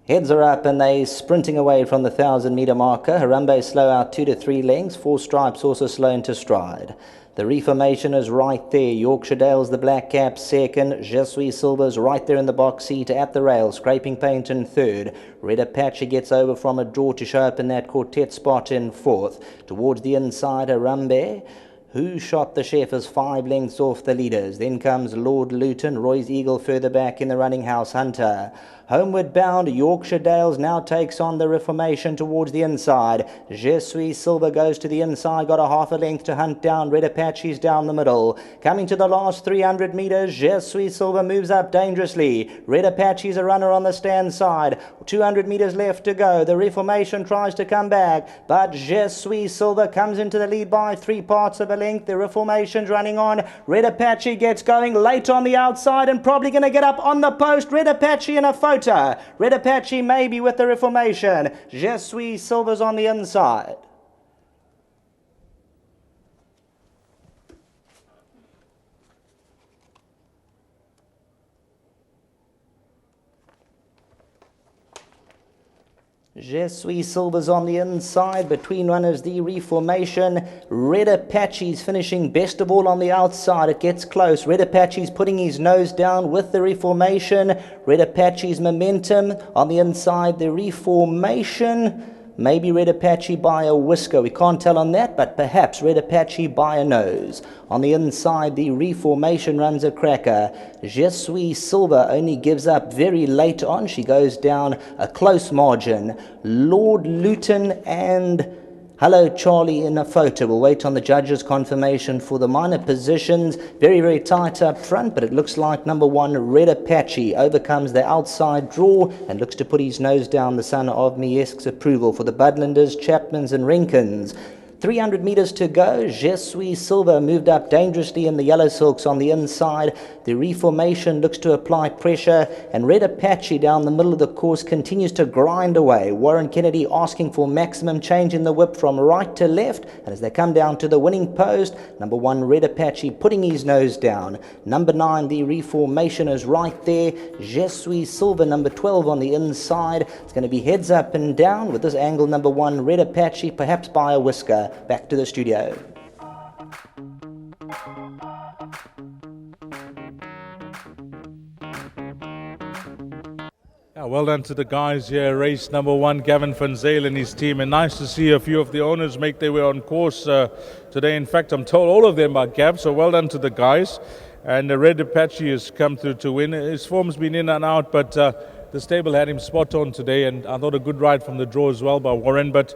Heads are up and they sprinting away from the 1,000-metre marker. Harambe slow out 2 to 3 lengths. Four Stripes also slow into stride. The reformation is right there. Yorkshire Dale's the black cap second. Je Suis Silver's right there in the box seat at the rail. Scraping Paint in third. Red Apache gets over from a draw to show up in that quartet spot in fourth. Towards the inside, Harambe, who shot the chef, is 5 lengths off the leaders. Then comes Lord Luton. Roy's Eagle further back in the running. House Hunter. Homeward bound, Yorkshire Dales now takes on the reformation towards the inside. Je Suis Silver goes to the inside, got a half a length to hunt down. Red Apache's down the middle. Coming to the last 300 metres, Je Suis Silver moves up dangerously. Red Apache's a runner on the stand side. 200 metres left to go. The reformation tries to come back, but Je Suis Silver comes into the lead by 3 parts of a length. The reformation's running on. Red Apache gets going late on the outside and probably going to get up on the post. Red Apache in a photo. Red Apache maybe with the reformation. Je Suis Silver's on the inside. Je Suis Silver's on the inside. Between runners, the reformation. Red Apache's finishing best of all on the outside. It gets close. Red Apache's putting his nose down with the reformation. Red Apache's momentum on the inside. The reformation. Maybe Red Apache by a whisker. We can't tell on that, but perhaps Red Apache by a nose. On the inside, the reformation runs a cracker. Je Suis Silver only gives up very late on. She goes down a close margin. Lord Luton and Hello Charlie in a photo. We'll wait on the judges' confirmation for the minor positions. Very, very tight up front, but it looks like number 1, Red Apache, overcomes the outside draw and looks to put his nose down, the son of Miesque's approval for the Budlanders, Chapmans and Rinkins. 300 metres to go. Je Suis Silver moved up dangerously in the yellow silks on the inside. The reformation looks to apply pressure, and Red Apache down the middle of the course continues to grind away. Warren Kennedy asking for maximum change in the whip from right to left, and as they come down to the winning post, number 1, Red Apache putting his nose down. Number 9, the reformation is right there. Je Suis Silver, number 12 on the inside. It's going to be heads up and down with this angle. Number 1, Red Apache, perhaps by a whisker. Back to the studio. Yeah, well done to the guys here. Race number 1, Gavin Van Zyl and his team. And nice to see a few of the owners make their way on course today. In fact, I'm told all of them are Gav, so well done to the guys. And the Red Apache has come through to win. His form's been in and out, but the stable had him spot on today. And I thought a good ride from the draw as well by Warren. But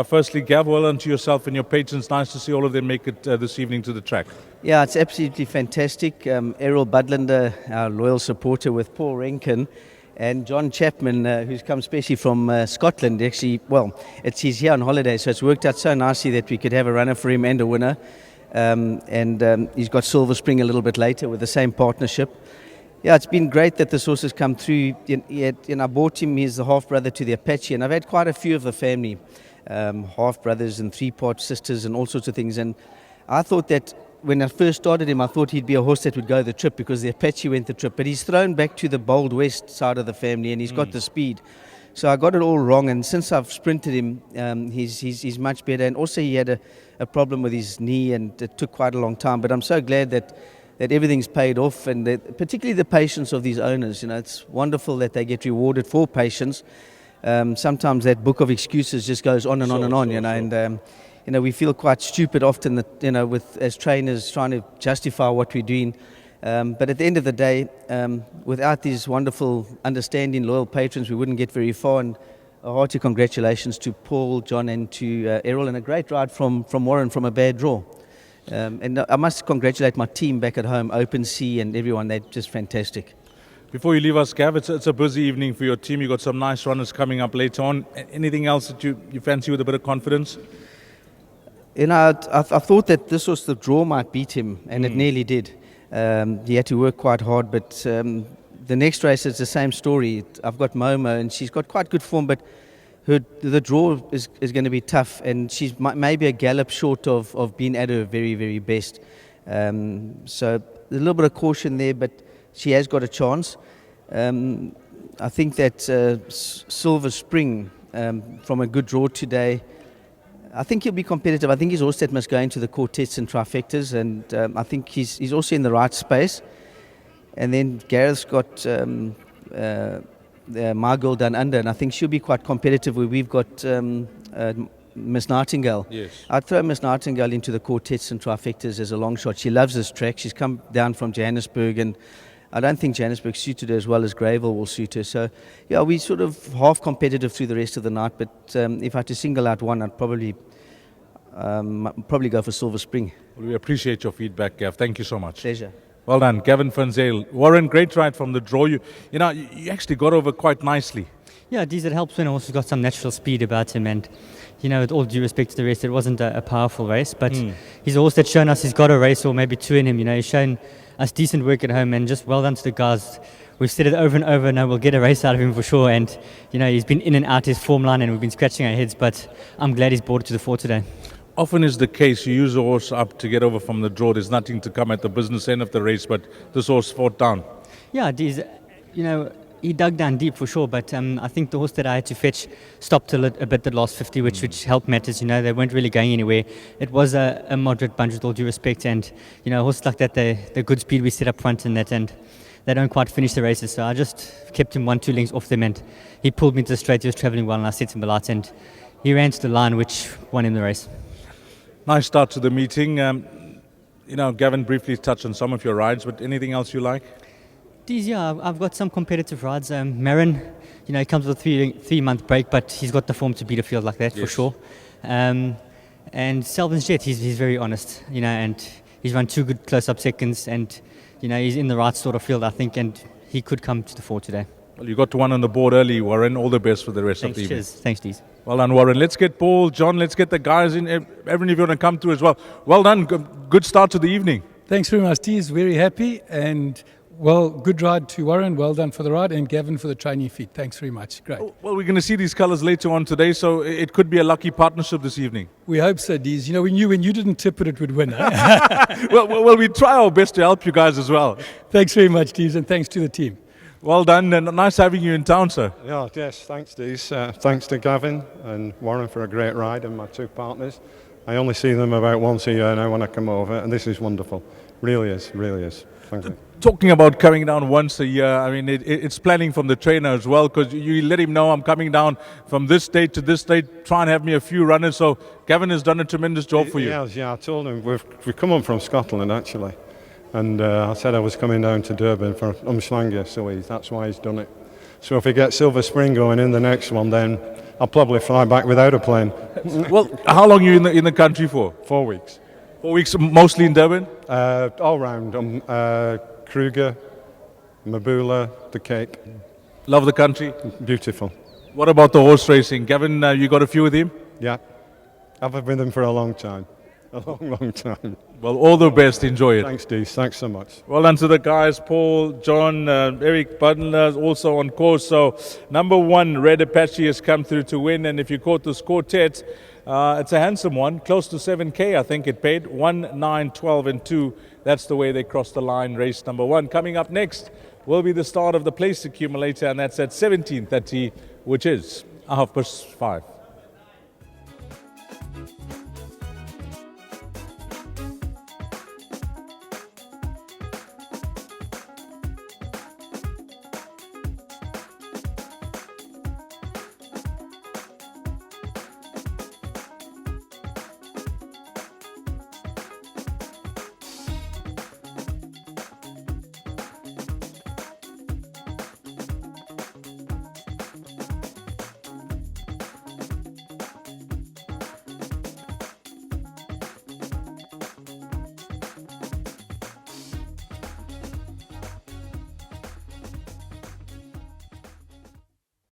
firstly, Gav, well done to yourself and your patrons. Nice to see all of them make it this evening to the track. Yeah, it's absolutely fantastic. Errol Budlander, our loyal supporter, with Paul Renkin, and John Chapman, who's come especially from Scotland. Actually, well, he's here on holiday, so it's worked out so nicely that we could have a runner for him and a winner. And he's got Silver Spring a little bit later with the same partnership. Yeah, it's been great that this horse has come through. I bought him. He's the half-brother to the Apache, and I've had quite a few of the family. Half-brothers and 3-part sisters and all sorts of things. And I thought that when I first started him, I thought he'd be a horse that would go the trip because the Apache went the trip. But he's thrown back to the Bold West side of the family, and he's got the speed. So I got it all wrong, and since I've sprinted him, he's much better. And also he had a problem with his knee, and it took quite a long time. But I'm so glad that everything's paid off, and particularly the patience of these owners. It's wonderful that they get rewarded for patience. Sometimes that book of excuses just goes on and on and on, and we feel quite stupid often that, with as trainers trying to justify what we're doing. But at the end of the day, without these wonderful, understanding, loyal patrons, we wouldn't get very far. And a hearty congratulations to Paul, John, and to Errol, and a great ride from Warren from a bad draw. And I must congratulate my team back at home, Open Sea, and everyone. They're just fantastic. Before you leave us, Gav, it's a busy evening for your team. You've got some nice runners coming up later on. Anything else that you fancy with a bit of confidence? I thought that this was the draw might beat him, and it nearly did. He had to work quite hard, but the next race is the same story. I've got Momo, and she's got quite good form, but the draw is going to be tough, and she's maybe a gallop short of being at her very, very best. So a little bit of caution there, but she has got a chance. I think that Silver Spring, from a good draw today, I think he'll be competitive. I think his horse that must go into the quartets and trifectas, and I think he's also in the right space. And then Gareth's got My Girl Done Under, and I think she'll be quite competitive. Where we've got Miss Nightingale. Yes. I'd throw Miss Nightingale into the quartets and trifectas as a long shot. She loves this track. She's come down from Johannesburg, and I don't think Johannesburg suited her as well as Greyville will suit her. So, yeah, we sort of half competitive through the rest of the night. But if I had to single out one, I'd probably go for Silver Spring. Well, we appreciate your feedback, Gav. Thank you so much. Pleasure. Well done, Gavin van Zyl. Warren, great ride from the draw. You actually got over quite nicely. Yeah, it helps when a horse has got some natural speed about him, and with all due respect to the rest, it wasn't a powerful race, but he's a horse that's shown us he's got a race or maybe two in him. He's shown us decent work at home, and just well done to the guys. We've said it over and over now, we'll get a race out of him for sure, and he's been in and out his form line, and we've been scratching our heads, but I'm glad he's brought it to the fore today. Often is the case, you use a horse up to get over from the draw. There's nothing to come at the business end of the race, but this horse fought down. Yeah, he dug down deep for sure, but I think the horse that I had to fetch stopped a bit the last 50, which helped matters. They weren't really going anywhere. It was a moderate bunch with all due respect, and horses like that, they're good speed. We set up front in that, and they don't quite finish the races. So I just kept him 1-2 lengths off them, and he pulled me to the straight. He was travelling well, and I set him the light, and he ran to the line, which won him the race. Nice start to the meeting. Gavin briefly touched on some of your rides, but anything else you like? Yeah, I've got some competitive rides. Marin, he comes with a 3-month break, but he's got the form to beat a field like that, yes, for sure. And Selvins Jet, he's very honest, and he's run 2 good close-up seconds, and he's in the right sort of field, I think, and he could come to the fore today. Well, you got one on the board early, Warren. All the best for the rest of the evening. Cheers. Thanks, Dees. Well done, Warren. Let's get Paul, John, let's get the guys in. Everyone, if you want to come through as well. Well done. Good start to the evening. Thanks very much, Dees. Very happy, and good ride to Warren. Well done for the ride, and Gavin for the training feet. Thanks very much. Great. Well, we're going to see these colours later on today, so it could be a lucky partnership this evening. We hope so, Dees. We knew when you didn't tip it would win. Eh? well, we try our best to help you guys as well. Thanks very much, Dees, and thanks to the team. Well done, and nice having you in town, sir. Yeah, yes, thanks, Dees. Thanks to Gavin and Warren for a great ride, and my 2 partners. I only see them about once a year now when I come over, and this is wonderful. Really is. Thank you. Talking about coming down once a year, I mean, it's planning from the trainer as well, because you let him know I'm coming down from this date to this date, try and have me a few runners. So Gavin has done a tremendous job for you. Yeah, I told him we've come up from Scotland, actually. And I said I was coming down to Durban for Umhlanga, so that's why he's done it. So if we get Silver Spring going in the next one, then I'll probably fly back without a plane. Well, how long are you in the country for? 4 weeks. 4 weeks, mostly in Durban? All round. Kruger, Mabula, the Cape. Love the country? Beautiful. What about the horse racing? Gavin, you got a few with him? Yeah. I've been with him for a long time. A long time. Well, all the best. Enjoy it. Thanks, Dees. Thanks so much. Well done to the guys. Paul, John, Eric Butler also on course. So, number 1, Red Apache has come through to win. And if you caught this quartet, it's a handsome one. Close to 7K, I think it paid. 1, 9, 12, and 2. That's the way they crossed the line. Race number 1. Coming up next will be the start of the place accumulator. And that's at 17:30, which is 5:30.